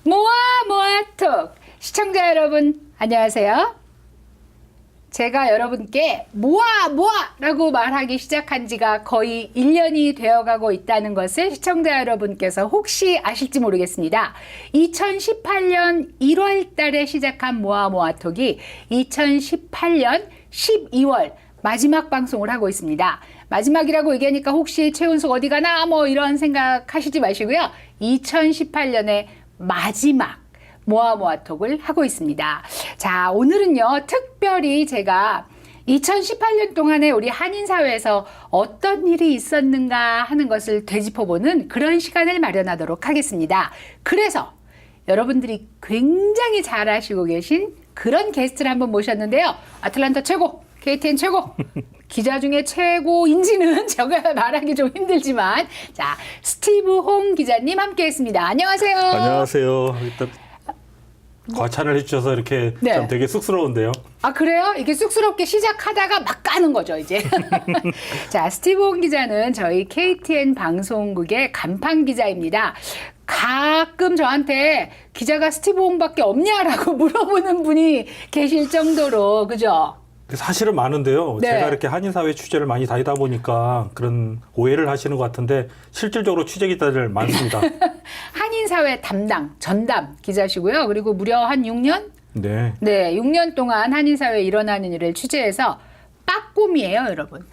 모아모아톡 시청자 여러분 안녕하세요. 제가 여러분께 모아라고 말하기 시작한 지가 거의 1년이 되어가고 있다는 것을 시청자 여러분께서 혹시 아실지 모르겠습니다. 2018년 1월 달에 시작한 모아모아톡이 2018년 12월 마지막 방송을 하고 있습니다. 마지막이라고 얘기하니까 혹시 최은숙 어디 가나 뭐 이런 생각하시지 마시고요. 2018년의 마지막 모아모아톡을 하고 있습니다. 자, 오늘은요 특별히 제가 2018년 동안에 우리 한인사회에서 어떤 일이 있었는가 하는 것을 되짚어보는 그런 시간을 마련하도록 하겠습니다. 그래서 여러분들이 굉장히 잘 아시고 계신 그런 게스트를 한번 모셨는데요. 아틀란타 최고, KTN 최고, 기자 중에 최고인지는 제가 말하기 좀 힘들지만, 자, 스티브 홍 기자님 함께했습니다. 안녕하세요. 안녕하세요. 일단 과찬을 해주셔서 이렇게 네. 좀 되게 쑥스러운데요. 아, 그래요? 이게 쑥스럽게 시작하다가 막 까는 거죠, 이제. 자, 스티브 홍 기자는 저희 KTN 방송국의 간판 기자입니다. 가끔 저한테 기자가 스티브 홍밖에 없냐라고 물어보는 분이 계실 정도로, 그죠? 사실은 많은데요. 네. 제가 이렇게 한인사회 취재를 많이 다니다 보니까 그런 오해를 하시는 것 같은데 실질적으로 취재 기자들 많습니다. 한인사회 담당, 전담 기자시고요. 그리고 무려 한 6년? 네. 네, 6년 동안 한인사회에 일어나는 일을 취재해서 빠꼼이에요, 여러분.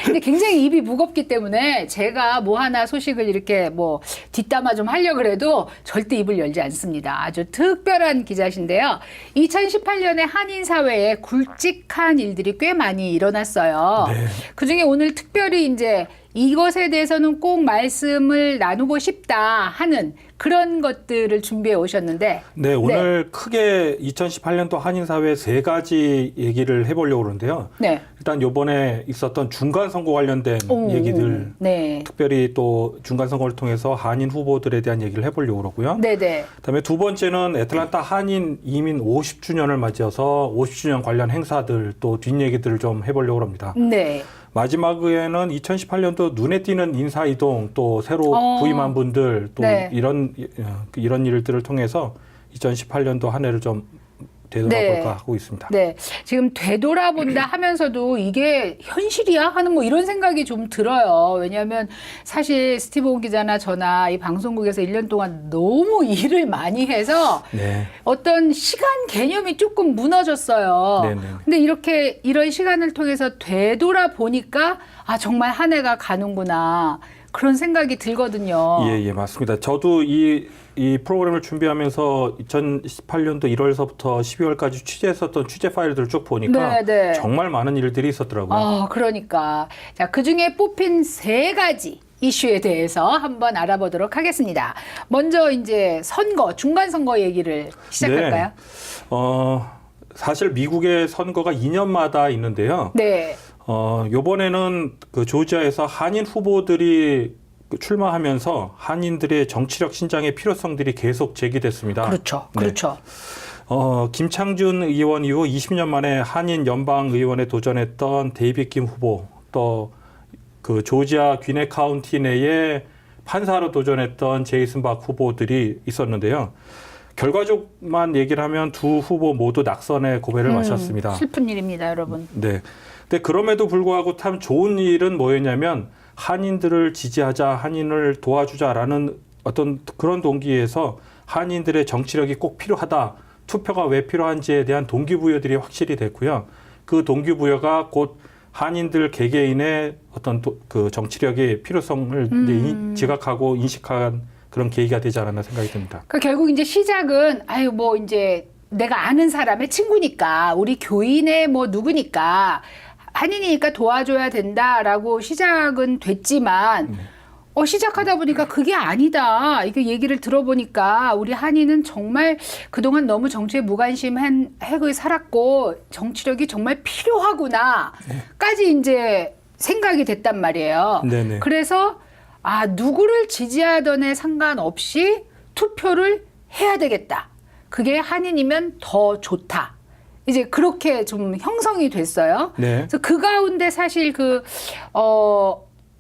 근데 굉장히 입이 무겁기 때문에 제가 뭐 하나 소식을 이렇게 뭐 뒷담화 좀 하려고 해도 절대 입을 열지 않습니다. 아주 특별한 기자신데요. 2018년에 한인사회에 굵직한 일들이 꽤 많이 일어났어요. 네. 그중에 오늘 특별히 이제 이것에 대해서는 꼭 말씀을 나누고 싶다 하는 그런 것들을 준비해 오셨는데. 네, 오늘 크게 2018년도 한인사회 세 가지 얘기를 해보려고 그러는데요. 네. 일단 요번에 있었던 중간선거 관련된 얘기들, 네. 특별히 또 중간선거를 통해서 한인 후보들에 대한 얘기를 해보려고 그러고요. 네네. 그다음에 두 번째는 애틀란타 한인 이민 50주년을 맞이해서 50주년 관련 행사들 또 뒷얘기들을 좀 해보려고 합니다. 네. 마지막에는 2018년도 눈에 띄는 인사이동 또 새로 부임한 분들 또 네. 이런 일들을 통해서 2018년도 한 해를 좀 되돌아볼까 하고 있습니다. 네. 지금 되돌아본다 하면서도 이게 현실이야? 하는 뭐 이런 생각이 좀 들어요. 왜냐하면 사실 스티브 온 기자나 저나 이 방송국에서 1년 동안 너무 일을 많이 해서 네. 어떤 시간 개념이 조금 무너졌어요. 네네. 근데 이렇게 이런 시간을 통해서 되돌아보니까 아, 정말 한 해가 가는구나. 그런 생각이 들거든요. 예, 맞습니다. 저도 이 프로그램을 준비하면서 2018년도 1월서부터 12월까지 취재했었던 취재 파일들을 쭉 보니까 네. 정말 많은 일들이 있었더라고요. 그러니까. 자, 그 중에 뽑힌 세 가지 이슈에 대해서 한번 알아보도록 하겠습니다. 먼저 이제 선거, 중간선거 얘기를 시작할까요? 네. 사실 미국의 선거가 2년마다 있는데요. 네. 요번에는 그 조지아에서 한인 후보들이 출마하면서 한인들의 정치력 신장의 필요성들이 계속 제기됐습니다. 그렇죠. 네. 그렇죠. 김창준 의원 이후 20년 만에 한인 연방 의원에 도전했던 데이빗 김 후보, 또 그 조지아 귀네 카운티 내에 판사로 도전했던 제이슨 박 후보들이 있었는데요. 결과적만 얘기를 하면 두 후보 모두 낙선의 고배를 마셨습니다. 슬픈 일입니다, 여러분. 네. 근데 그럼에도 불구하고 참 좋은 일은 뭐였냐면 한인들을 지지하자, 한인을 도와주자라는 어떤 그런 동기에서 한인들의 정치력이 꼭 필요하다, 투표가 왜 필요한지에 대한 동기부여들이 확실히 됐고요. 그 동기부여가 곧 한인들 개개인의 어떤 그 정치력의 필요성을 이제 지각하고 인식한 그런 계기가 되지 않았나 생각이 듭니다. 그 결국 이제 시작은 뭐 이제 내가 아는 사람의 친구니까 우리 교인의 뭐 누구니까 한인이니까 도와줘야 된다라고 시작은 됐지만 시작하다 보니까 그게 아니다. 이게 얘기를 들어보니까 우리 한인은 정말 그동안 너무 정치에 무관심한 핵을 살았고 정치력이 정말 필요하구나까지 이제 생각이 됐단 말이에요. 네네. 그래서 누구를 지지하던에 상관없이 투표를 해야 되겠다. 그게 한인이면 더 좋다. 이제 그렇게 좀 형성이 됐어요. 네. 그래서 그 가운데 사실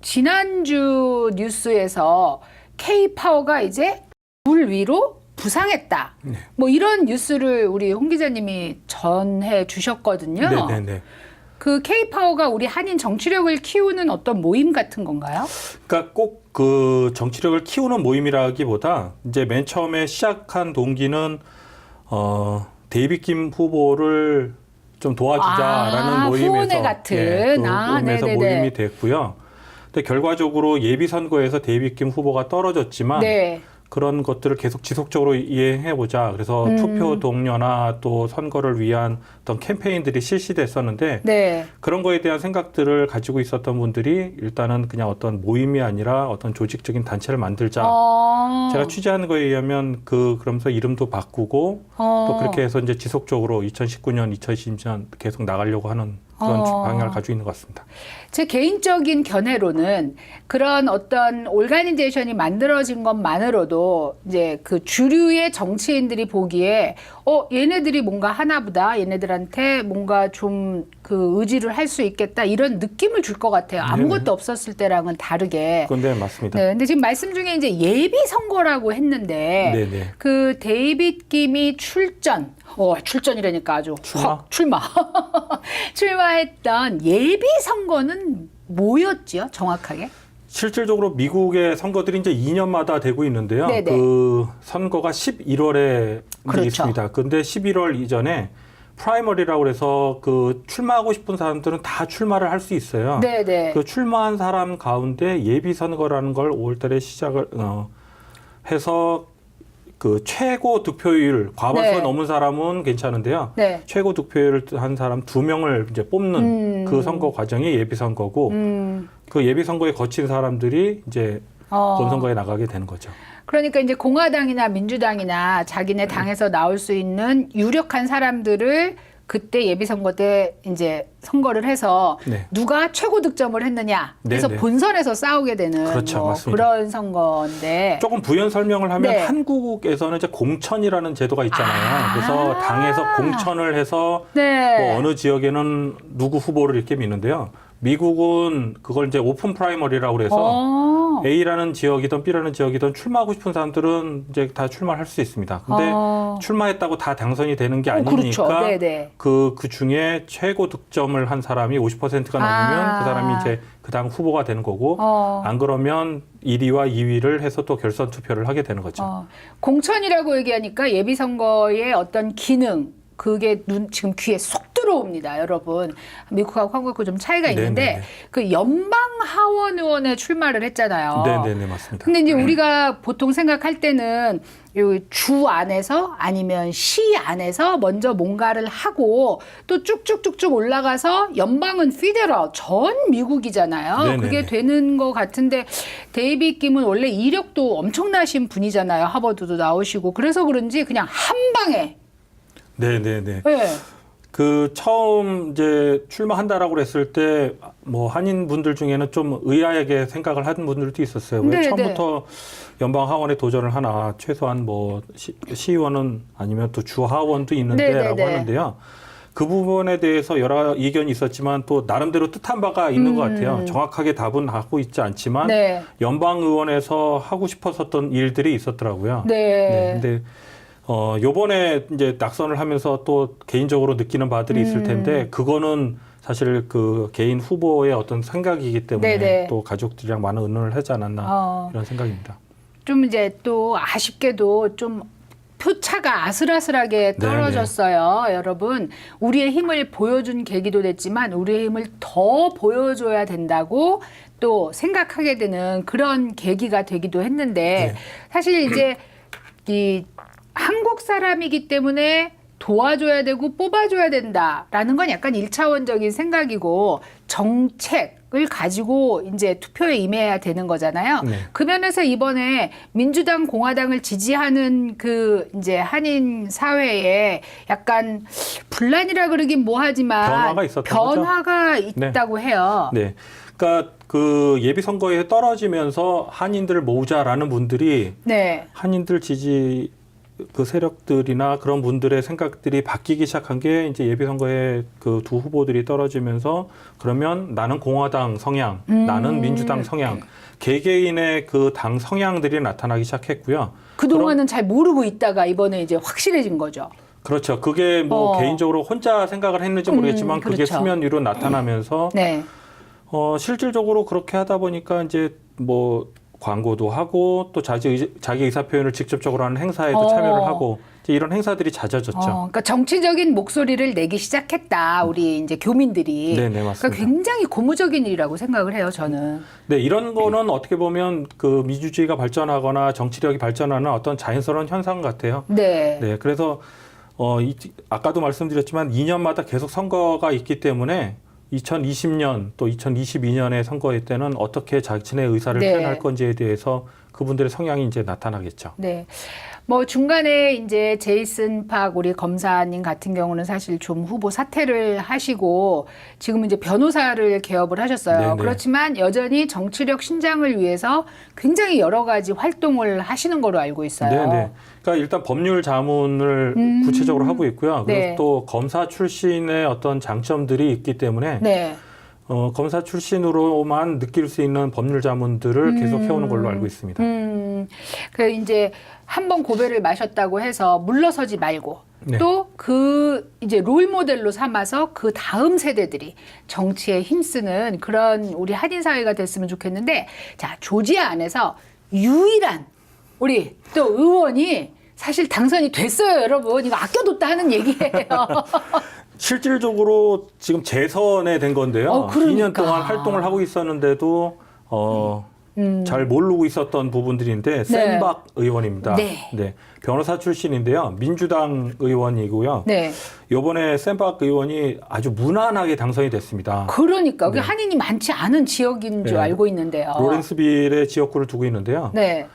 지난주 뉴스에서 K-파워가 이제 물 위로 부상했다. 네. 뭐 이런 뉴스를 우리 홍 기자님이 전해 주셨거든요. 네네네. 그 K-파워가 우리 한인 정치력을 키우는 어떤 모임 같은 건가요? 그러니까 꼭 그 정치력을 키우는 모임이라기보다 이제 맨 처음에 시작한 동기는 데이빗 김 후보를 좀 도와주자라는 모임에서 후원회 같은. 그 모임에서 네네네. 모임이 됐고요. 근데 결과적으로 예비 선거에서 데이빗 김 후보가 떨어졌지만 네. 그런 것들을 계속 지속적으로 이행해 보자. 그래서 투표 동료나 또 선거를 위한 어떤 캠페인들이 실시됐었는데 네. 그런 거에 대한 생각들을 가지고 있었던 분들이 일단은 그냥 어떤 모임이 아니라 어떤 조직적인 단체를 만들자. 제가 취재한 거에 의하면 그러면서 이름도 바꾸고 또 그렇게 해서 이제 지속적으로 2019년, 2020년 계속 나가려고 하는 그런 방향을 가지고 있는 것 같습니다. 제 개인적인 견해로는 그런 어떤 올가니제이션이 만들어진 것만으로도 이제 그 주류의 정치인들이 보기에 얘네들이 뭔가 하나보다 얘네들한테 뭔가 좀 그 의지를 할 수 있겠다 이런 느낌을 줄 것 같아요. 아무것도 네네. 없었을 때랑은 다르게. 그런데 맞습니다. 네, 근데 지금 말씀 중에 이제 예비 선거라고 했는데 네네. 그 데이빗 김이 출전이라니까 아주 출마? 출마했던 예비 선거는 뭐였지요, 정확하게? 실질적으로 미국의 선거들이 이제 2년마다 되고 있는데요. 네네. 그 선거가 11월에 그렇죠. 있습니다. 근데 11월 이전에 프라이머리라고 해서 그 출마하고 싶은 사람들은 다 출마를 할 수 있어요. 네네. 그 출마한 사람 가운데 예비 선거라는 걸 5월달에 시작을 해서 그 최고 득표율 과반수가 네. 넘은 사람은 괜찮은데요. 네. 최고 득표율을 한 사람 2명을 이제 뽑는 그 선거 과정이 예비 선거고 그 예비 선거에 거친 사람들이 이제 본선거에 나가게 되는 거죠. 그러니까 이제 공화당이나 민주당이나 자기네 당에서 나올 수 있는 유력한 사람들을 그때 예비 선거 때 이제 선거를 해서 네. 누가 최고 득점을 했느냐 그래서 네네. 본선에서 싸우게 되는 그렇죠, 뭐 맞습니다. 그런 선거인데 조금 부연 설명을 하면 네. 한국에서는 이제 공천이라는 제도가 있잖아요. 그래서 당에서 공천을 해서 네. 뭐 어느 지역에는 누구 후보를 이렇게 미는데요. 미국은 그걸 이제 오픈 프라이머리라고 그래서 A라는 지역이든 B라는 지역이든 출마하고 싶은 사람들은 이제 다 출마를 할 수 있습니다. 근데 출마했다고 다 당선이 되는 게 아니니까 그렇죠. 네네. 그 중에 최고 득점을 한 사람이 50%가 넘으면 그 사람이 이제 그 당 후보가 되는 거고 안 그러면 1위와 2위를 해서 또 결선 투표를 하게 되는 거죠. 공천이라고 얘기하니까 예비 선거의 어떤 기능 그게 지금 귀에 쏙 들어옵니다, 여러분. 미국하고 한국하고 좀 차이가 있는데 네네네. 그 연방 하원 의원에 출마를 했잖아요. 네네네 맞습니다. 근데 이제 우리가 보통 생각할 때는 요 주 안에서 아니면 시 안에서 먼저 뭔가를 하고 또 쭉쭉쭉쭉 올라가서 연방은 피데럴 전 미국이잖아요. 네네네. 그게 되는 것 같은데 데이빗 김은 원래 이력도 엄청나신 분이잖아요. 하버드도 나오시고 그래서 그런지 그냥 한 방에 네네네. 네. 그 처음 이제 출마한다라고 그랬을 때 뭐 한인 분들 중에는 좀 의아하게 생각을 하는 분들도 있었어요. 왜 네네. 처음부터 연방 하원에 도전을 하나? 최소한 뭐 시의원은 아니면 또 주 하원도 있는데라고 네네네. 하는데요. 그 부분에 대해서 여러 이견이 있었지만 또 나름대로 뜻한 바가 있는 것 같아요. 정확하게 답은 하고 있지 않지만 네. 연방 의원에서 하고 싶었었던 일들이 있었더라고요. 네. 근데 요번에 이제 낙선을 하면서 또 개인적으로 느끼는 바들이 있을 텐데 그거는 사실 그 개인 후보의 어떤 생각이기 때문에 네네. 또 가족들이랑 많은 의논을 하지 않았나 이런 생각입니다. 좀 이제 또 아쉽게도 좀 표차가 아슬아슬하게 떨어졌어요. 여러분, 우리의 힘을 보여준 계기도 됐지만 우리의 힘을 더 보여줘야 된다고 또 생각하게 되는 그런 계기가 되기도 했는데 사실 이제 이 한국 사람이기 때문에 도와줘야 되고 뽑아줘야 된다라는 건 약간 1차원적인 생각이고 정책을 가지고 이제 투표에 임해야 되는 거잖아요. 네. 그 면에서 이번에 민주당, 공화당을 지지하는 그 이제 한인 사회에 약간 분란이라 그러긴 뭐하지만 변화가 있었던 변화가 있다고 해요. 네. 그러니까 그 예비 선거에 떨어지면서 한인들을 모으자라는 분들이 네. 한인들 지지 그 세력들이나 그런 분들의 생각들이 바뀌기 시작한 게 이제 예비선거에 그 두 후보들이 떨어지면서 그러면 나는 공화당 성향, 나는 민주당 성향, 개개인의 그 당 성향들이 나타나기 시작했고요. 그동안은 잘 모르고 있다가 이번에 이제 확실해진 거죠. 그렇죠. 그게 뭐 개인적으로 혼자 생각을 했는지 모르겠지만 그게 그렇죠. 수면 위로 나타나면서 네. 실질적으로 그렇게 하다 보니까 이제 뭐 광고도 하고 또 자기 의사 표현을 직접적으로 하는 행사에도 참여를 하고 이제 이런 행사들이 잦아졌죠. 그러니까 정치적인 목소리를 내기 시작했다. 우리 이제 교민들이. 네네, 맞습니다. 그러니까 굉장히 고무적인 일이라고 생각을 해요. 저는. 네, 이런 거는 어떻게 보면 그 민주주의가 발전하거나 정치력이 발전하는 어떤 자연스러운 현상 같아요. 네. 네, 그래서 아까도 말씀드렸지만 2년마다 계속 선거가 있기 때문에 2020년 또 2022년의 선거회 때는 어떻게 자신의 의사를 네. 표현할 건지에 대해서 그분들의 성향이 이제 나타나겠죠. 네. 뭐 중간에 이제 제이슨 팍 우리 검사님 같은 경우는 사실 좀 후보 사퇴를 하시고 지금은 이제 변호사를 개업을 하셨어요. 네네. 그렇지만 여전히 정치력 신장을 위해서 굉장히 여러 가지 활동을 하시는 거로 알고 있어요. 네네. 그러니까 일단 법률 자문을 구체적으로 하고 있고요. 그리고 네. 또 검사 출신의 어떤 장점들이 있기 때문에 네. 검사 출신으로만 느낄 수 있는 법률 자문들을 계속 해오는 걸로 알고 있습니다. 그 이제 한번 고배를 마셨다고 해서 물러서지 말고 네. 또 그 이제 롤 모델로 삼아서 그 다음 세대들이 정치에 힘쓰는 그런 우리 한인 사회가 됐으면 좋겠는데 자, 조지아 안에서 유일한 우리 또 의원이 사실 당선이 됐어요, 여러분. 이거 아껴뒀다 하는 얘기예요. 실질적으로 지금 재선에 된 건데요. 그러니까. 2년 동안 활동을 하고 있었는데도 잘 모르고 있었던 부분들인데 센박 의원입니다. 네. 변호사 출신인데요. 민주당 의원이고요. 네. 이번에 센박 의원이 아주 무난하게 당선이 됐습니다. 그러니까 그게 한인이 많지 않은 지역인 줄 네. 알고 있는데요. 로렌스빌의 지역구를 두고 있는데요. 네.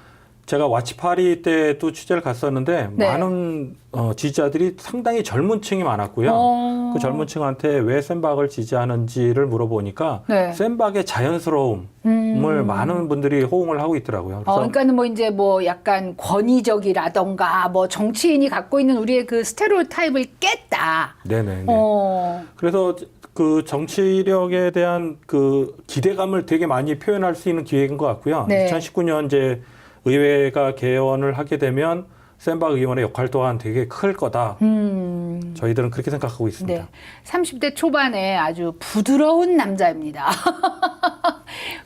제가 와치파리 때도 취재를 갔었는데 네. 많은 지지자들이 상당히 젊은 층이 많았고요. 그 젊은 층한테 왜 센박을 지지하는지를 물어보니까 네. 센박의 자연스러움을 많은 분들이 호응을 하고 있더라고요. 그래서 그러니까는 뭐 이제 뭐 약간 권위적이라던가 뭐 정치인이 갖고 있는 우리의 그 스테레오타입을 깼다. 네네. 어. 그래서 그 정치력에 대한 그 기대감을 되게 많이 표현할 수 있는 기회인 것 같고요. 네. 2019년 이제 의회가 개원을 하게 되면 센박 의원의 역할 또한 되게 클 거다. 저희들은 그렇게 생각하고 있습니다. 네. 30대 초반에 아주 부드러운 남자입니다.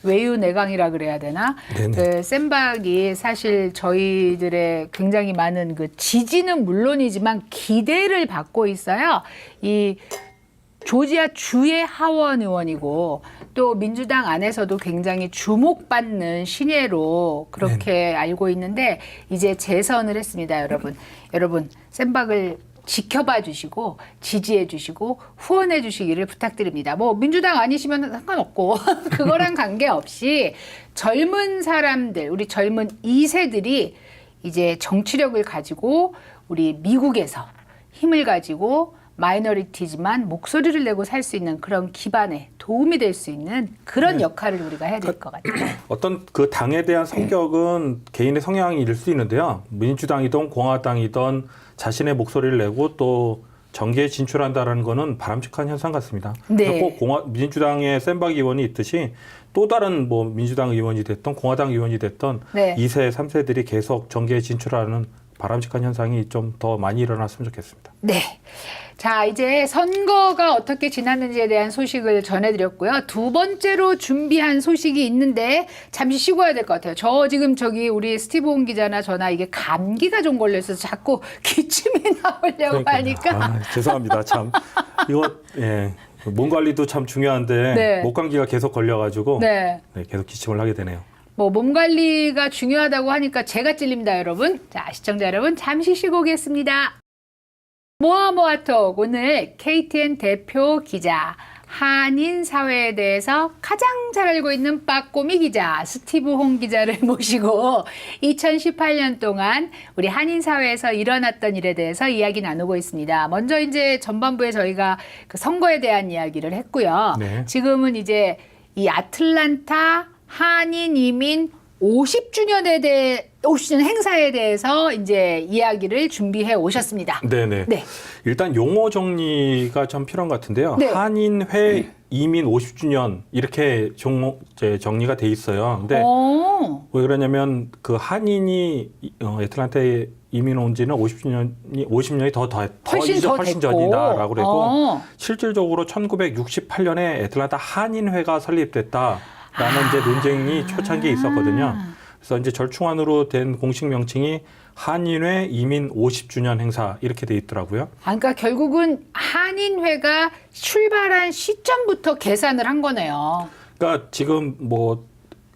외유내강이라 그래야 되나? 네네. 그 센박이 사실 저희들의 굉장히 많은 그 지지는 물론이지만 기대를 받고 있어요. 이 조지아 주의 하원 의원이고 또 민주당 안에서도 굉장히 주목받는 신예로 그렇게 알고 있는데 이제 재선을 했습니다, 여러분. 여러분, 센박을 지켜봐 주시고 지지해 주시고 후원해 주시기를 부탁드립니다. 뭐 민주당 아니시면 상관없고 그거랑 관계없이 젊은 사람들, 우리 젊은 2세들이 이제 정치력을 가지고 우리 미국에서 힘을 가지고 마이너리티지만 목소리를 내고 살 수 있는 그런 기반에 도움이 될 수 있는 그런 역할을 우리가 해야 될 것 같아요. 어떤 그 당에 대한 성격은 개인의 성향일 수 있는데요. 민주당이든 공화당이든 자신의 목소리를 내고 또 정계에 진출한다라는 거는 바람직한 현상 같습니다. 네. 그래서 꼭 민주당의 센박 의원이 있듯이 또 다른 뭐 민주당 의원이 됐던 공화당 의원이 됐던 네. 2세, 3세들이 계속 정계에 진출하는 바람직한 현상이 좀 더 많이 일어났으면 좋겠습니다. 네. 자, 이제 선거가 어떻게 지났는지에 대한 소식을 전해드렸고요. 두 번째로 준비한 소식이 있는데 잠시 쉬고 와야 될 것 같아요. 저 지금 저기 우리 스티브 온 기자나 저나 이게 감기가 좀 걸려서 자꾸 기침이 나오려고 하니까. 아, 죄송합니다. 참 이거 몸 관리도 참 중요한데 네. 목 감기가 계속 걸려가지고 네. 계속 기침을 하게 되네요. 뭐 몸 관리가 중요하다고 하니까 제가 찔립니다, 여러분. 자, 시청자 여러분 잠시 쉬고 오겠습니다. 모아모아톡 오늘 KTN 대표 기자 한인 사회에 대해서 가장 잘 알고 있는 빠꼬미 기자 스티브 홍 기자를 모시고 2018년 동안 우리 한인 사회에서 일어났던 일에 대해서 이야기 나누고 있습니다. 먼저 이제 전반부에 저희가 그 선거에 대한 이야기를 했고요. 네. 지금은 이제 이 아틀란타 한인 이민 50주년에 5주년 행사에 대해서 이제 이야기를 준비해 오셨습니다. 네네. 네. 일단 용어 정리가 좀 필요한 것 같은데요. 네. 한인회 이민 50주년 이렇게 정리가 돼 있어요. 근데 왜 그러냐면 그 한인이 애틀랜타에 이민 온 지는 50년이 훨씬 더 훨씬 됐고. 전이다라고 그랬고 실질적으로 1968년에 애틀랜타 한인회가 설립됐다라는 이제 논쟁이 초창기에 있었거든요. 그래서 이제 절충안으로 된 공식 명칭이 한인회 이민 50주년 행사 이렇게 돼 있더라고요. 그러니까 결국은 한인회가 출발한 시점부터 계산을 한 거네요. 그러니까 지금 뭐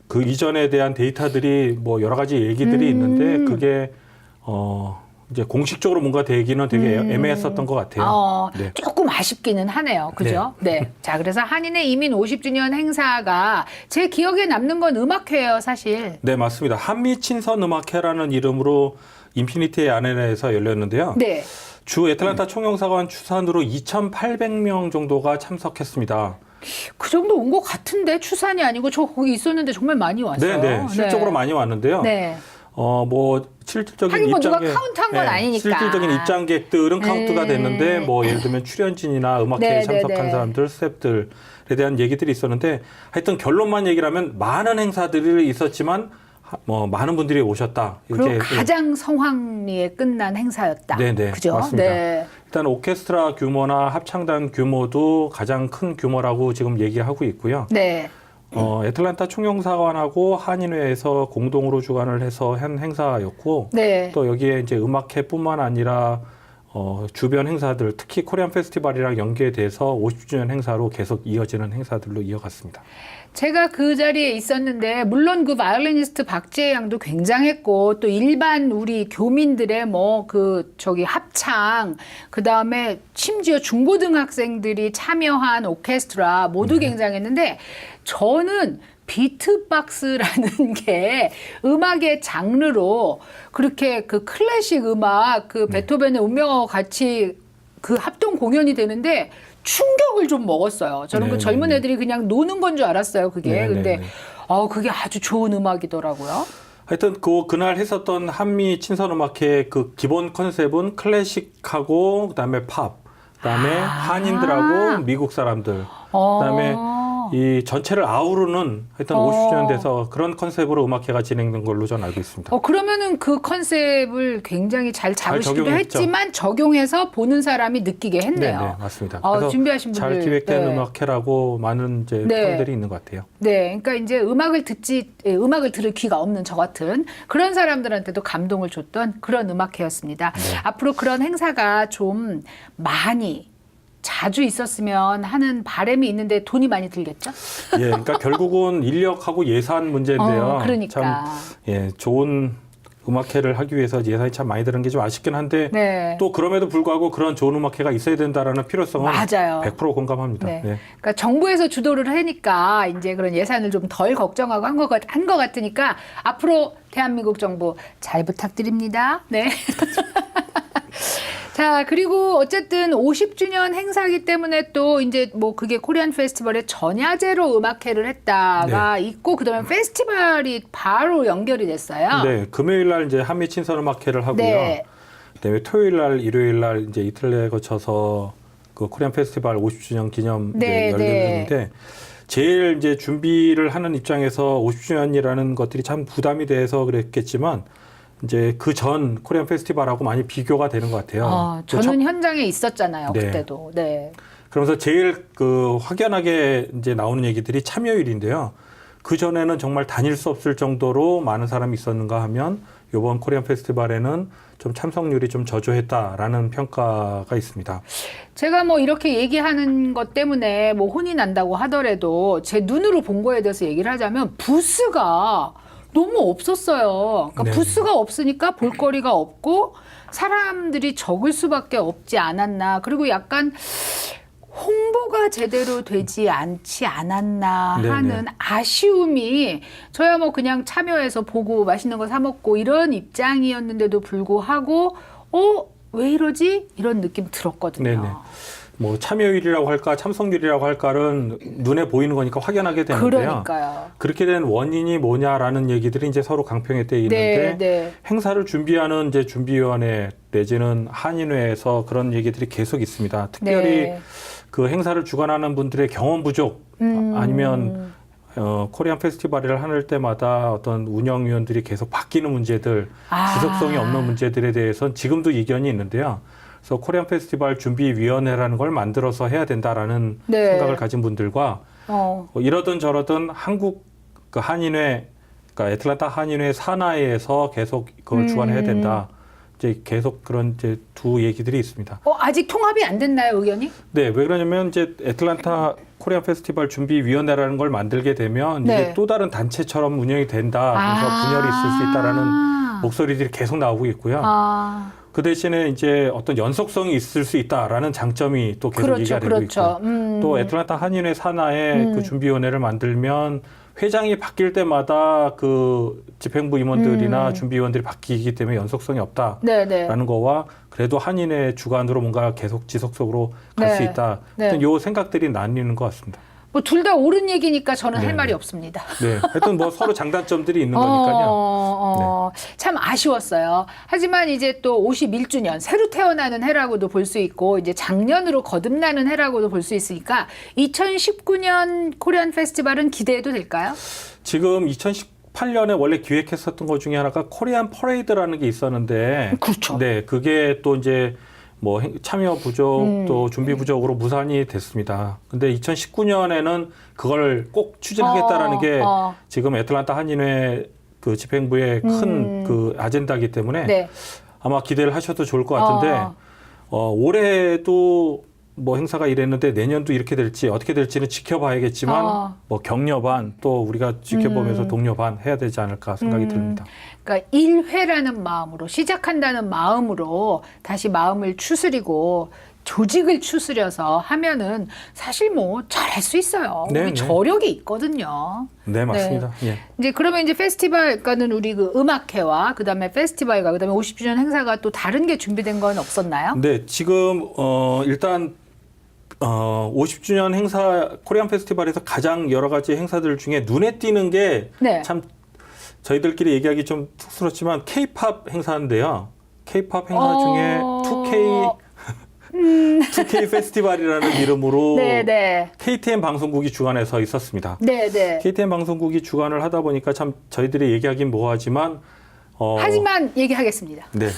그 이전에 대한 데이터들이 뭐 여러 가지 얘기들이 있는데 그게 이제 공식적으로 뭔가 되기는 되게 애매했었던 것 같아요. 네. 조금 아쉽기는 하네요. 그죠? 네. 자, 그래서 한인의 이민 50주년 행사가 제 기억에 남는 건 음악회예요, 사실. 네, 맞습니다. 한미 친선 음악회라는 이름으로 인피니티 아레나에서 열렸는데요. 네. 주 애틀랜타 총영사관 추산으로 2,800명 정도가 참석했습니다. 그 정도 온 것 같은데 추산이 아니고 저 거기 있었는데 정말 많이 왔어요. 네, 실적으로 많이 왔는데요. 네. 뭐 실질적인 하긴 뭐 누가 입장객, 카운트한 건 아니니까. 실질적인 입장객들은 카운트가 됐는데 뭐 예를 들면 출연진이나 음악회에 참석한 사람들, 스태프들에 대한 얘기들이 있었는데 하여튼 결론만 얘기를 하면 많은 행사들이 있었지만 뭐 많은 분들이 오셨다. 그리고 가장 성황리에 끝난 행사였다. 네네, 그죠? 맞습니다. 네. 일단 오케스트라 규모나 합창단 규모도 가장 큰 규모라고 지금 얘기하고 있고요. 네. 애틀랜타 총영사관하고 한인회에서 공동으로 주관을 해서 한 행사였고, 네. 또 여기에 이제 음악회뿐만 아니라 주변 행사들, 특히 코리안 페스티벌이랑 연계돼서 50주년 행사로 계속 이어지는 행사들로 이어갔습니다. 제가 그 자리에 있었는데 물론 그 바이올리니스트 박재혜 양도 굉장했고 또 일반 우리 교민들의 뭐 합창 그다음에 심지어 중고등학생들이 참여한 오케스트라 모두 굉장했는데 저는 비트박스라는 게 음악의 장르로 그렇게 그 클래식 음악 그 베토벤의 운명하고 같이 그 합동 공연이 되는데 충격을 좀 먹었어요. 저는 그 젊은 애들이 그냥 노는 건 줄 알았어요. 그게. 근데 그게 아주 좋은 음악이더라고요. 하여튼 그날 했었던 한미 친선음악회 그 기본 컨셉은 클래식하고 그다음에 팝, 그다음에 한인들하고 미국 사람들, 그다음에 이 전체를 아우르는 하여튼 50주년 돼서 그런 컨셉으로 음악회가 진행된 걸로 저는 알고 있습니다. 그러면은 그 컨셉을 굉장히 잘 잡으시기도 적용했죠. 했지만 적용해서 보는 사람이 느끼게 했네요. 네, 맞습니다. 그래서 준비하신 분들 잘 기획된 음악회라고 많은 이제 평들이 있는 것 같아요. 네, 그러니까 이제 음악을 들을 귀가 없는 저 같은 그런 사람들한테도 감동을 줬던 그런 음악회였습니다. 앞으로 그런 행사가 좀 많이 자주 있었으면 하는 바람이 있는데 돈이 많이 들겠죠? 예, 그러니까 결국은 인력하고 예산 문제인데요. 그러니까. 참, 좋은 음악회를 하기 위해서 예산이 참 많이 드는 게 좀 아쉽긴 한데 또 그럼에도 불구하고 그런 좋은 음악회가 있어야 된다라는 필요성은 맞아요. 100% 공감합니다. 네. 그러니까 정부에서 주도를 하니까 이제 그런 예산을 좀 덜 걱정하고 한 것 같으니까 앞으로 대한민국 정부 잘 부탁드립니다. 네. 자, 그리고 어쨌든 50주년 행사이기 때문에 또 이제 뭐 그게 코리안 페스티벌의 전야제로 음악회를 했다가 있고 그다음에 페스티벌이 바로 연결이 됐어요. 네, 금요일 날 이제 한미 친선 음악회를 하고요. 그다음에 토요일 날, 일요일 날 이제 이틀에 거쳐서 그 코리안 페스티벌 50주년 기념 열리는데 제일 이제 준비를 하는 입장에서 50주년이라는 것들이 참 부담이 돼서 그랬겠지만 이제 그 전 코리안 페스티벌하고 많이 비교가 되는 것 같아요. 저는 현장에 있었잖아요. 그때도. 네. 그러면서 제일 그 확연하게 이제 나오는 얘기들이 참여율인데요. 그 전에는 정말 다닐 수 없을 정도로 많은 사람이 있었는가 하면 이번 코리안 페스티벌에는 좀 참석률이 좀 저조했다라는 평가가 있습니다. 제가 뭐 이렇게 얘기하는 것 때문에 뭐 혼이 난다고 하더라도 제 눈으로 본 거에 대해서 얘기를 하자면 부스가 너무 없었어요. 그러니까 부스가 없으니까 볼거리가 없고 사람들이 적을 수밖에 없지 않았나. 그리고 약간 홍보가 제대로 되지 않지 않았나 하는 아쉬움이 저야 뭐 그냥 참여해서 보고 맛있는 거 사 먹고 이런 입장이었는데도 불구하고 왜 이러지? 이런 느낌 들었거든요. 뭐 참여율이라고 할까 참석률이라고 할까는 눈에 보이는 거니까 확연하게 되는데요. 그러니까요. 그렇게 된 원인이 뭐냐라는 얘기들이 이제 서로 강평에 떼 있는데 네. 행사를 준비하는 이제 준비위원회 내지는 한인회에서 그런 얘기들이 계속 있습니다. 특별히 네. 그 행사를 주관하는 분들의 경험 부족 아니면 코리안 페스티벌을 하는 때마다 어떤 운영위원들이 계속 바뀌는 문제들, 지속성이 없는 문제들에 대해서는 지금도 이견이 있는데요. 그래서 코리안 페스티벌 준비위원회라는 걸 만들어서 해야 된다라는 네. 생각을 가진 분들과 이러든 저러든 한국 그 한인회, 그러니까 애틀란타 한인회 산하에서 계속 그걸 주관해야 된다. 이제 계속 그런 이제 두 얘기들이 있습니다. 아직 통합이 안 됐나요, 의견이? 네, 왜 그러냐면 이제 애틀란타 코리안 페스티벌 준비위원회라는 걸 만들게 되면 네. 이게 또 다른 단체처럼 운영이 된다. 그래서 분열이 있을 수 있다라는 목소리들이 계속 나오고 있고요. 그 대신에 이제 어떤 연속성이 있을 수 있다라는 장점이 또 계속 얘기가 되고 있고 또 애틀란타 한인회 산하에 그 준비위원회를 만들면 회장이 바뀔 때마다 그 집행부 임원들이나 준비위원들이 바뀌기 때문에 연속성이 없다라는 거와 그래도 한인회 주관으로 뭔가 계속 지속적으로 갈 수 있다. 하여튼 요 생각들이 나뉘는 것 같습니다. 뭐 둘 다 옳은 얘기니까 저는 할 말이 없습니다. 네, 하여튼 뭐 서로 장단점들이 있는 거니까요. 참 아쉬웠어요. 하지만 이제 또 51주년 새로 태어나는 해라고도 볼 수 있고 이제 작년으로 거듭나는 해라고도 볼 수 있으니까 2019년 코리안 페스티벌은 기대해도 될까요? 지금 2018년에 원래 기획했었던 것 중에 하나가 코리안 퍼레이드라는 게 있었는데, 그렇죠. 네, 그게 또 이제 뭐 참여 부족 또 준비 부족으로 무산이 됐습니다. 근데 2019년에는 그걸 꼭 추진하겠다라는 게 지금 애틀란타 한인회 그 집행부의 큰 그 아젠다이기 때문에 아마 기대를 하셔도 좋을 것 같은데 올해도 뭐 행사가 이랬는데 내년도 이렇게 될지 어떻게 될지는 지켜봐야겠지만 뭐 격려 반 또 우리가 지켜보면서 독려 반 해야 되지 않을까 생각이 듭니다. 그러니까 1회라는 마음으로 시작한다는 마음으로 다시 마음을 추스리고 조직을 추스려서 하면은 사실 뭐 잘할 수 있어요. 네, 우리 저력이 있거든요. 네, 맞습니다. 예. 이제 그러면 이제 페스티벌, 그러니까는 우리 그 음악회와 그다음에 페스티벌과 그다음에 50주년 행사가 또 다른 게 준비된 건 없었나요? 네, 지금 일단 50주년 행사 코리안 페스티벌에서 가장 여러 가지 행사들 중에 눈에 띄는 게 참 저희들끼리 얘기하기 좀 쑥스럽지만 K-팝 행사인데요. K-팝 행사 중에 2K 페스티벌이라는 이름으로 KTN 방송국이 주관해서 있었습니다. KTN 방송국이 주관을 하다 보니까 참 저희들이 얘기하긴 뭐하지만 하지만 얘기하겠습니다. 네.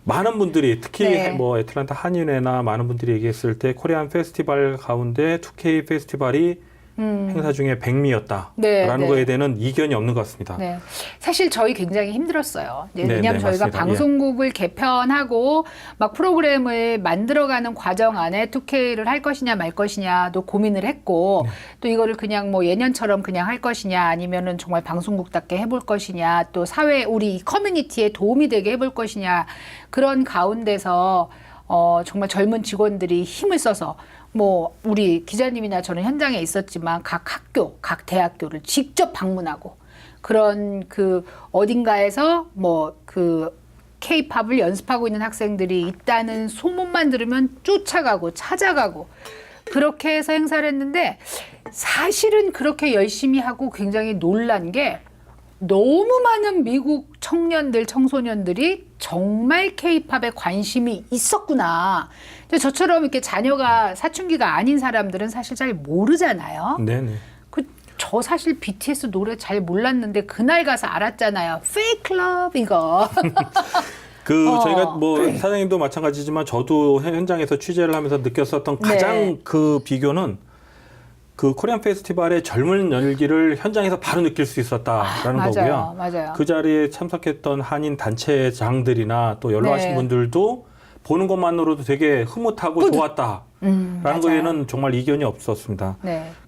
많은 분들이 특히 뭐 애틀란타 한인회나 많은 분들이 얘기했을 때 코리안 페스티벌 가운데 2K 페스티벌이 행사 중에 백미였다라는 거에 대해서는 이견이 없는 것 같습니다. 네. 사실 저희 굉장히 힘들었어요. 왜냐하면 저희가 맞습니다. 방송국을 개편하고 막 프로그램을 만들어가는 과정 안에 2K를 할 것이냐 말 것이냐도 고민을 했고 또 이거를 그냥 뭐 예년처럼 그냥 할 것이냐 아니면은 정말 방송국답게 해볼 것이냐 또 사회 우리 커뮤니티에 도움이 되게 해볼 것이냐 그런 가운데서 정말 젊은 직원들이 힘을 써서 뭐 우리 기자님이나 저는 현장에 있었지만 각 학교, 각 대학교를 직접 방문하고 그런 그 어딘가에서 뭐 그 K-팝을 연습하고 있는 학생들이 있다는 소문만 들으면 쫓아가고 찾아가고 그렇게 해서 행사를 했는데 사실은 그렇게 열심히 하고 굉장히 놀란 게 너무 많은 미국 청년들, 청소년들이 정말 K-팝에 관심이 있었구나. 근데 저처럼 이렇게 자녀가 사춘기가 아닌 사람들은 사실 잘 모르잖아요. 네네. 저 사실 BTS 노래 잘 몰랐는데 그날 가서 알았잖아요. Fake Love 이거. 저희가 뭐 사장님도 마찬가지지만 저도 현장에서 취재를 하면서 느꼈었던 가장 그 비교는 그 코리안 페스티벌의 젊은 열기를 현장에서 바로 느낄 수 있었다라는 거고요. 맞아요. 그 자리에 참석했던 한인 단체장들이나 또 연락하신 분들도 보는 것만으로도 되게 흐뭇하고 좋았다라는 거에는 정말 이견이 없었습니다.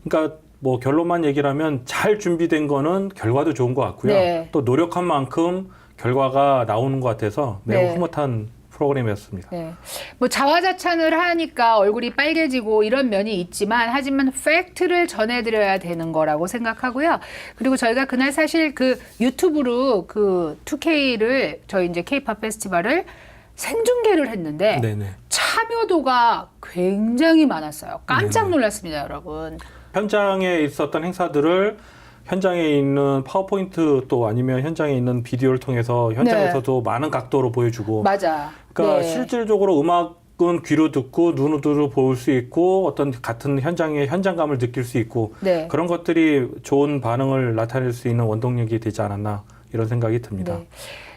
그러니까 뭐 결론만 얘기를 하면 잘 준비된 거는 결과도 좋은 것 같고요. 또 노력한 만큼 결과가 나오는 것 같아서 매우 흐뭇한 프로그램이었습니다. 뭐 자화자찬을 하니까 얼굴이 빨개지고 이런 면이 있지만 하지만 팩트를 전해드려야 되는 거라고 생각하고요. 그리고 저희가 그날 사실 그 유튜브로 그 2K를 저희 이제 K-팝 페스티벌을 생중계를 했는데 참 참여도가 굉장히 많았어요. 깜짝 놀랐습니다, 여러분. 현장에 있었던 행사들을 현장에 있는 파워포인트 또 아니면 현장에 있는 비디오를 통해서 현장에서도 많은 각도로 보여주고 맞아. 그러니까 네. 실질적으로 음악은 귀로 듣고 눈으로 볼 수 있고 어떤 같은 현장의 현장감을 느낄 수 있고 네. 그런 것들이 좋은 반응을 나타낼 수 있는 원동력이 되지 않았나 이런 생각이 듭니다. 네.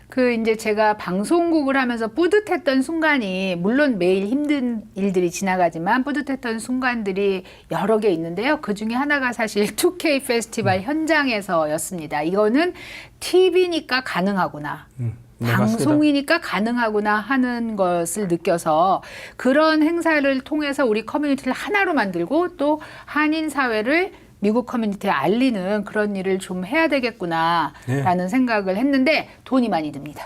그 이제 제가 방송국을 하면서 뿌듯했던 순간이 물론 매일 힘든 일들이 지나가지만 뿌듯했던 순간들이 여러 개 있는데요. 그 중에 하나가 사실 2K 페스티벌 현장에서였습니다. 이거는 TV니까 가능하구나. 네, 맞습니다. 방송이니까 가능하구나 하는 것을 느껴서 그런 행사를 통해서 우리 커뮤니티를 하나로 만들고 또 한인 사회를 미국 커뮤니티에 알리는 그런 일을 좀 해야 되겠구나라는 생각을 했는데 돈이 많이 듭니다.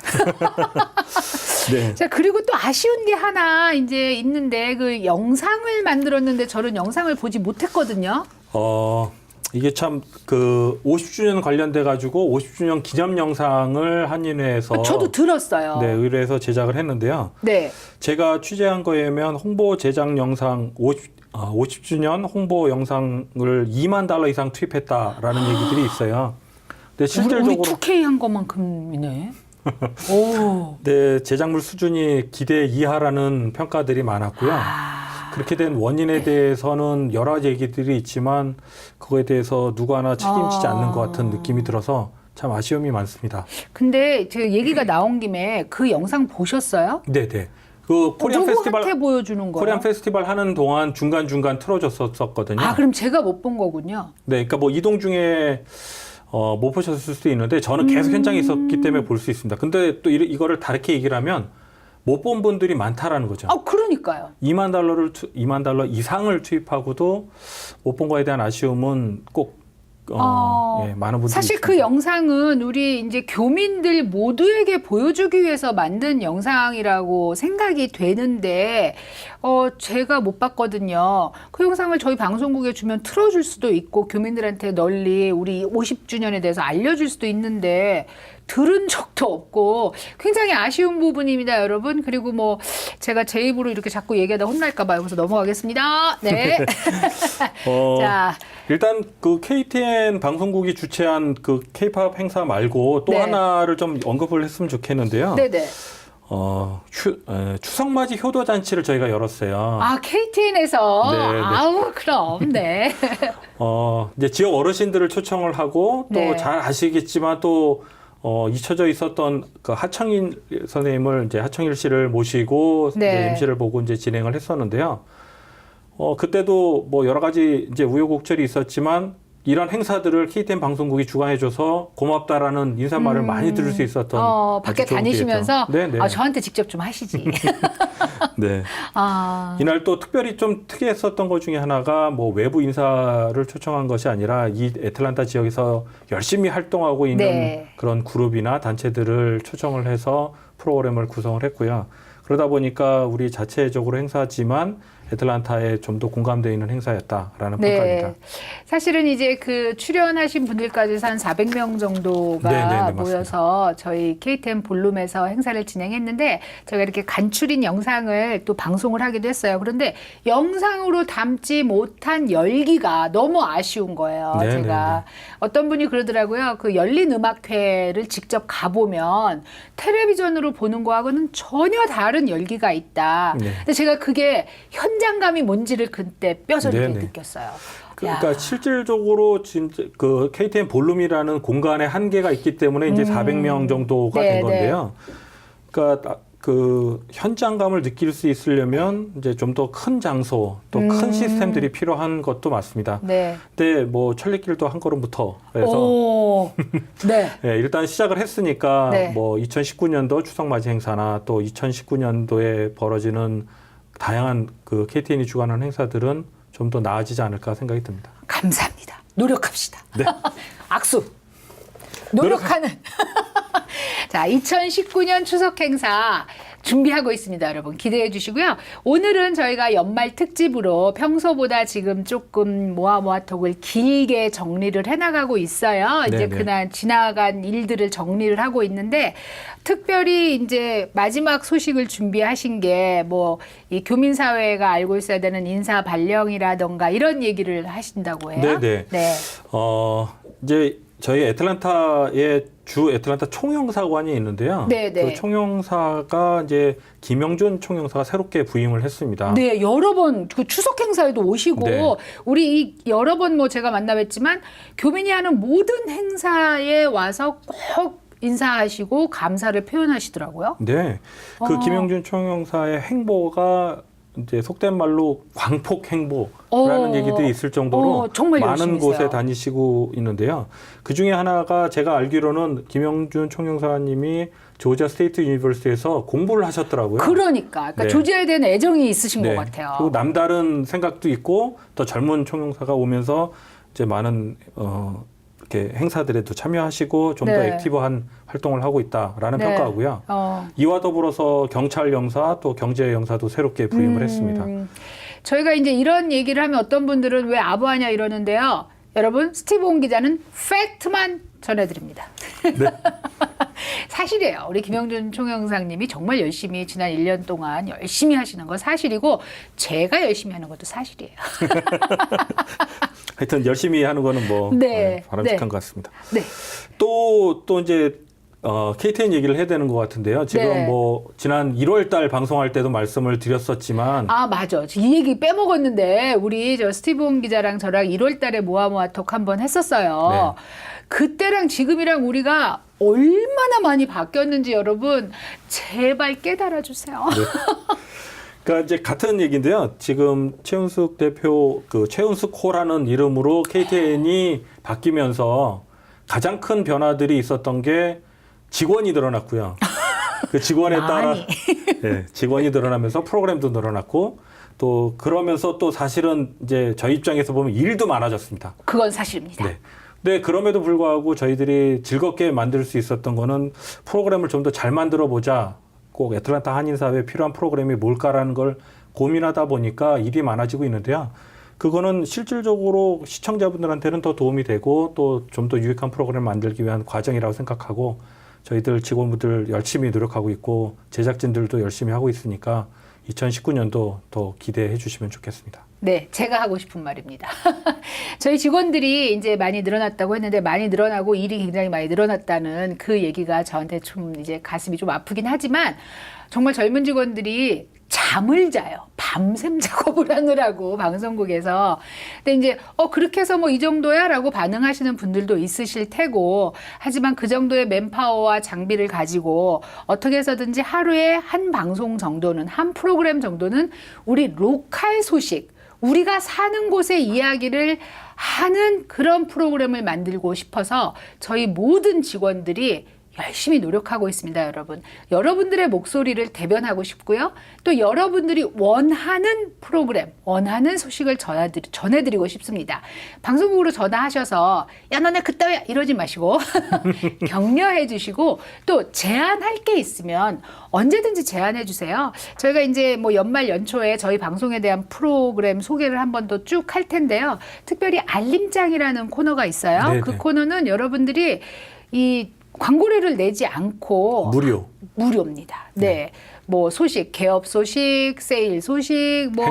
네. 자, 그리고 또 아쉬운 게 하나 이제 있는데 그 영상을 만들었는데 저는 영상을 보지 못했거든요. 이게 참 그 50주년 관련돼 가지고 50주년 기념 영상을 한인회에서 저도 들었어요. 네, 의뢰해서 제작을 했는데요. 네. 제가 취재한 거에 의하면 홍보 제작 영상 50주년 홍보 영상을 $20,000 이상 투입했다라는 얘기들이 있어요. 근데 실질적으로 우리 2K 한 것만큼이네. 오. 네, 제작물 수준이 기대 이하라는 평가들이 많았고요. 그렇게 된 원인에 대해서는 여러 가지 얘기들이 있지만 그거에 대해서 누구 하나 책임지지 않는 것 같은 느낌이 들어서 참 아쉬움이 많습니다. 근데 그 얘기가 나온 김에 그 영상 보셨어요? 네네. 그 코리안 페스티벌 누구한테 보여주는 거예요? 코리안 페스티벌 하는 동안 중간중간 틀어줬었거든요. 아, 그럼 제가 못 본 거군요. 네, 그러니까 뭐 이동 중에 못 보셨을 수도 있는데 저는 계속 현장에 있었기 때문에 볼 수 있습니다. 근데 또 이거를 다르게 얘기를 하면 못 본 분들이 많다라는 거죠. 아, 그러니까요. $20,000 이상을 투입하고도 못 본 거에 대한 아쉬움은 꼭 예, 많은 분들이 사실 있습니다. 그 영상은 우리 이제 교민들 모두에게 보여주기 위해서 만든 영상이라고 생각이 되는데 제가 못 봤거든요. 그 영상을 저희 방송국에 주면 틀어줄 수도 있고 교민들한테 널리 우리 50주년에 대해서 알려줄 수도 있는데 들은 적도 없고 굉장히 아쉬운 부분입니다, 여러분. 그리고 뭐 제가 제 입으로 이렇게 자꾸 얘기하다 혼날까 봐요. 그래서 넘어가겠습니다. 네. 자, 일단 그 KTN 방송국이 주최한 그 K-팝 행사 말고 또 네. 하나를 좀 언급을 했으면 좋겠는데요. 네네. 추석맞이 효도 잔치를 저희가 열었어요. 아, KTN에서? 네, 네. 아우, 그럼, 네. 이제 지역 어르신들을 초청을 하고 또 네. 잘 아시겠지만 또 잊혀져 있었던 그 하청일 선생님을 이제 하청일 씨를 모시고 네. 이제 MC를 보고 이제 진행을 했었는데요. 그때도 뭐 여러 가지 이제 우여곡절이 있었지만 이런 행사들을 KTN 방송국이 주관해줘서 고맙다라는 인사말을 많이 들을 수 있었던 밖에 아주 좋은 다니시면서 기회죠. 네. 저한테 직접 좀 하시지. 네. 아, 이날 또 특별히 좀 특이했었던 것 중에 하나가 뭐 외부 인사를 초청한 것이 아니라 이 애틀란타 지역에서 열심히 활동하고 있는 네. 그런 그룹이나 단체들을 초청을 해서 프로그램을 구성을 했고요. 그러다 보니까 우리 자체적으로 행사지만 애틀란타에 좀 더 공감되어 있는 행사였다라는 평가입니다. 네. 사실은 이제 그 출연하신 분들까지 해서 한 400명 정도가 네, 모여서 저희 KTN 볼룸에서 행사를 진행했는데 제가 이렇게 간추린 영상을 또 방송을 하기도 했어요. 그런데 영상으로 담지 못한 열기가 너무 아쉬운 거예요. 네, 제가 어떤 분이 그러더라고요. 그 열린 음악회를 직접 가보면 텔레비전으로 보는 거하고는 전혀 다른 열기가 있다. 네. 근데 제가 그게 현장감이 뭔지를 그때 뼈저리게 네네. 느꼈어요. 그러니까 야. 실질적으로 진짜 그 KTN 볼룸이라는 공간에 한계가 있기 때문에 이제 400명 정도가 네, 된 건데요. 그러니까 그 현장감을 느낄 수 있으려면 이제 좀 더 큰 장소, 또 큰 시스템들이 필요한 것도 맞습니다. 네. 근데 뭐 천리길도 한 걸음부터 해서 오, 네. 네, 일단 시작을 했으니까 네. 뭐 2019년도 추석맞이 행사나 또 2019년도에 벌어지는 다양한 그 KTN이 주관하는 행사들은 좀 더 나아지지 않을까 생각이 듭니다. 감사합니다. 노력합시다. 네. 악수. 노력하는. 자, 2019년 추석 행사. 준비하고 있습니다, 여러분. 기대해 주시고요. 오늘은 저희가 연말 특집으로 평소보다 지금 조금 모아모아톡을 길게 정리를 해나가고 있어요. 이제 네네. 그날 지나간 일들을 정리를 하고 있는데 특별히 이제 마지막 소식을 준비하신 게 뭐 이 교민사회가 알고 있어야 되는 인사 발령이라던가 이런 얘기를 하신다고 해요. 네네. 네. 이제 저희 애틀란타의 주 애틀란타 총영사관이 있는데요. 네네. 그 총영사가 이제 김영준 총영사가 새롭게 부임을 했습니다. 네, 여러 번 그 추석 행사에도 오시고 네. 우리 이 여러 번 뭐 제가 만나뵀지만 교민이 하는 모든 행사에 와서 꼭 인사하시고 감사를 표현하시더라고요. 네. 그 어. 김영준 총영사의 행보가 이제 속된 말로 광폭 행보라는 얘기들이 있을 정도로 정말 많은 열심히 곳에 했어요. 다니시고 있는데요. 그 중에 하나가 제가 알기로는 김영준 총영사님이 조지아 스테이트 유니버시티에서 공부를 하셨더라고요. 그러니까 네. 조지아에 대한 애정이 있으신 네. 것 같아요. 그리고 남다른 생각도 있고 더 젊은 총영사가 오면서 이제 많은 이렇게 행사들에도 참여하시고 좀 더 네. 액티브한 활동을 하고 있다라는 네. 평가하고요. 이와 더불어서 경찰 영사 또 경제 영사도 새롭게 부임을 했습니다. 저희가 이제 이런 얘기를 하면 어떤 분들은 왜 아부하냐 이러는데요. 여러분, 스티브 온 기자는 팩트만 전해드립니다. 네. 사실이에요. 우리 김영준 총영사님이 정말 열심히 지난 1년 동안 열심히 하시는 건 사실이고 제가 열심히 하는 것도 사실이에요. 하여튼 열심히 하는 거는 뭐 네. 바람직한 네. 것 같습니다. 네. 또 이제 KTN 얘기를 해야 되는 것 같은데요. 지금 네. 뭐 지난 1월 달 방송할 때도 말씀을 드렸었지만 아, 맞아. 이 얘기 빼먹었는데 우리 저 스티븐 기자랑 저랑 1월 달에 모아모아톡 한번 했었어요. 네. 그때랑 지금이랑 우리가 얼마나 많이 바뀌었는지 여러분 제발 깨달아 주세요. 네. 그러니까 이제 같은 얘기인데요. 지금 최은숙 대표 그 최은숙호라는 이름으로 KTN이 바뀌면서 가장 큰 변화들이 있었던 게 직원이 늘어났고요. 그 직원에 따라 많이. 네, 직원이 늘어나면서 프로그램도 늘어났고 또 그러면서 또 사실은 이제 저희 입장에서 보면 일도 많아졌습니다. 그건 사실입니다. 네. 네, 그럼에도 불구하고 저희들이 즐겁게 만들 수 있었던 거는 프로그램을 좀 더 잘 만들어 보자. 꼭 애틀란타 한인사회에 필요한 프로그램이 뭘까라는 걸 고민하다 보니까 일이 많아지고 있는데요. 그거는 실질적으로 시청자분들한테는 더 도움이 되고 또 좀 더 유익한 프로그램을 만들기 위한 과정이라고 생각하고 저희들 직원분들 열심히 노력하고 있고 제작진들도 열심히 하고 있으니까 2019년도 더 기대해 주시면 좋겠습니다. 네, 제가 하고 싶은 말입니다. 저희 직원들이 이제 많이 늘어났다고 했는데 많이 늘어나고 일이 굉장히 많이 늘어났다는 그 얘기가 저한테 좀 이제 가슴이 좀 아프긴 하지만 정말 젊은 직원들이 잠을 자요. 밤샘 작업을 하느라고 방송국에서. 근데 이제 그렇게 해서 뭐 이 정도야 라고 반응하시는 분들도 있으실 테고 하지만 그 정도의 맨파워와 장비를 가지고 어떻게 해서든지 하루에 한 방송 정도는 한 프로그램 정도는 우리 로컬 소식 우리가 사는 곳의 이야기를 하는 그런 프로그램을 만들고 싶어서 저희 모든 직원들이 열심히 노력하고 있습니다, 여러분. 여러분들의 목소리를 대변하고 싶고요. 또 여러분들이 원하는 프로그램, 원하는 소식을 전해드리고 싶습니다. 방송국으로 전화하셔서 야, 너네 그따위야 이러지 마시고 격려해 주시고 또 제안할 게 있으면 언제든지 제안해 주세요. 저희가 이제 뭐 연말 연초에 저희 방송에 대한 프로그램 소개를 한 번 더 쭉 할 텐데요. 특별히 알림장이라는 코너가 있어요. 네네. 그 코너는 여러분들이 이 광고료를 내지 않고 무료입니다. 네. 뭐 소식, 개업 소식, 세일 소식, 뭐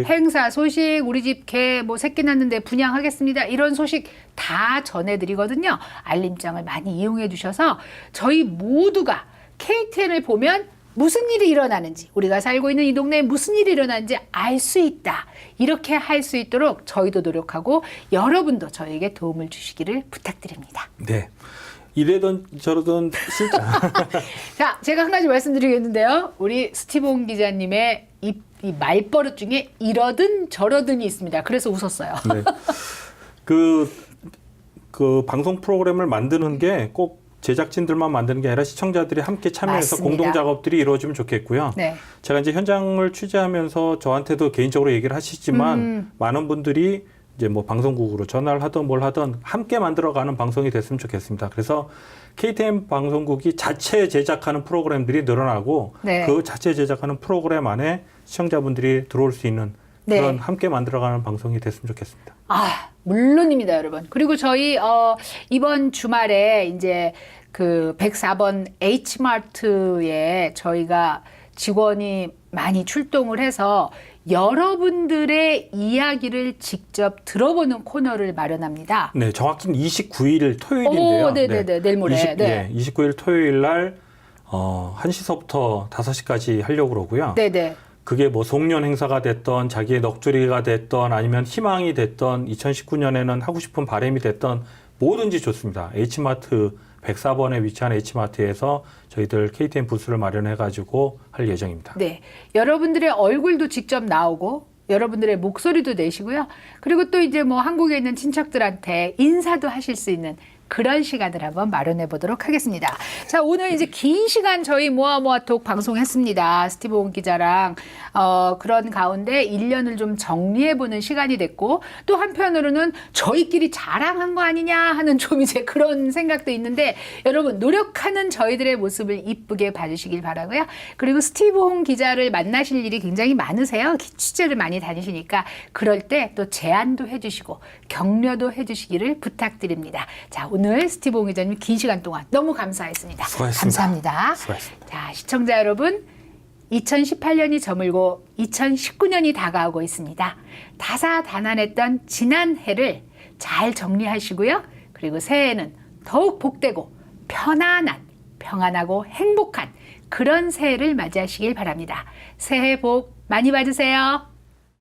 행사 소식, 우리 집 개 뭐 새끼 낳는데 분양하겠습니다. 이런 소식 다 전해드리거든요. 알림장을 많이 이용해 주셔서 저희 모두가 KTN을 보면 무슨 일이 일어나는지 우리가 살고 있는 이 동네에 무슨 일이 일어나는지 알 수 있다. 이렇게 할 수 있도록 저희도 노력하고 여러분도 저에게 도움을 주시기를 부탁드립니다. 네. 이래던 저러던 실장. 자, 제가 한 가지 말씀드리겠는데요. 우리 스티븐 기자님의 이 말버릇 중에 이러든 저러든이 있습니다. 그래서 웃었어요. 네. 그 방송 프로그램을 만드는 게 꼭 제작진들만 만드는 게 아니라 시청자들이 함께 참여해서 맞습니다. 공동 작업들이 이루어지면 좋겠고요. 네. 제가 이제 현장을 취재하면서 저한테도 개인적으로 얘기를 하시지만 많은 분들이 이제 뭐 방송국으로 전화를 하든 뭘 하든 함께 만들어가는 방송이 됐으면 좋겠습니다. 그래서 KTN 방송국이 자체 제작하는 프로그램들이 늘어나고 네. 그 자체 제작하는 프로그램 안에 시청자분들이 들어올 수 있는 그런 네. 함께 만들어가는 방송이 됐으면 좋겠습니다. 아, 물론입니다, 여러분. 그리고 저희 이번 주말에 이제 그 104번 H마트에 저희가 직원이 많이 출동을 해서 여러분들의 이야기를 직접 들어보는 코너를 마련합니다. 네, 정확히는 29일 토요일인데요. 오, 네네네, 내일 모레. 네. 29일 토요일 날 1시서부터 5시까지 하려고 그러고요. 네네. 그게 뭐 송년 행사가 됐던 자기의 넋두리가 됐던 아니면 희망이 됐던 2019년에는 하고 싶은 바람이 됐던 뭐든지 좋습니다. H마트 104번에 위치한 H마트에서 저희들 KTN 부스를 마련해 가지고 할 예정입니다. 네. 여러분들의 얼굴도 직접 나오고 여러분들의 목소리도 내시고요. 그리고 또 이제 뭐 한국에 있는 친척들한테 인사도 하실 수 있는 그런 시간을 한번 마련해 보도록 하겠습니다. 자, 오늘 이제 긴 시간 저희 모아모아톡 방송했습니다. 스티브 온 기자랑 그런 가운데 1년을 좀 정리해 보는 시간이 됐고 또 한편으로는 저희끼리 자랑한 거 아니냐 하는 좀 이제 그런 생각도 있는데 여러분 노력하는 저희들의 모습을 이쁘게 봐주시길 바라고요. 그리고 스티브 온 기자를 만나실 일이 굉장히 많으세요. 취재를 많이 다니시니까 그럴 때 또 제안도 해주시고 격려도 해주시기를 부탁드립니다. 자, 오늘 스티브 옹 기자님 긴 시간 동안 너무 감사했습니다. 수고하셨습니다. 감사합니다. 수고하셨습니다. 자, 시청자 여러분, 2018년이 저물고 2019년이 다가오고 있습니다. 다사다난했던 지난 해를 잘 정리하시고요. 그리고 새해에는 더욱 복되고 편안한, 평안하고 행복한 그런 새해를 맞이하시길 바랍니다. 새해 복 많이 받으세요.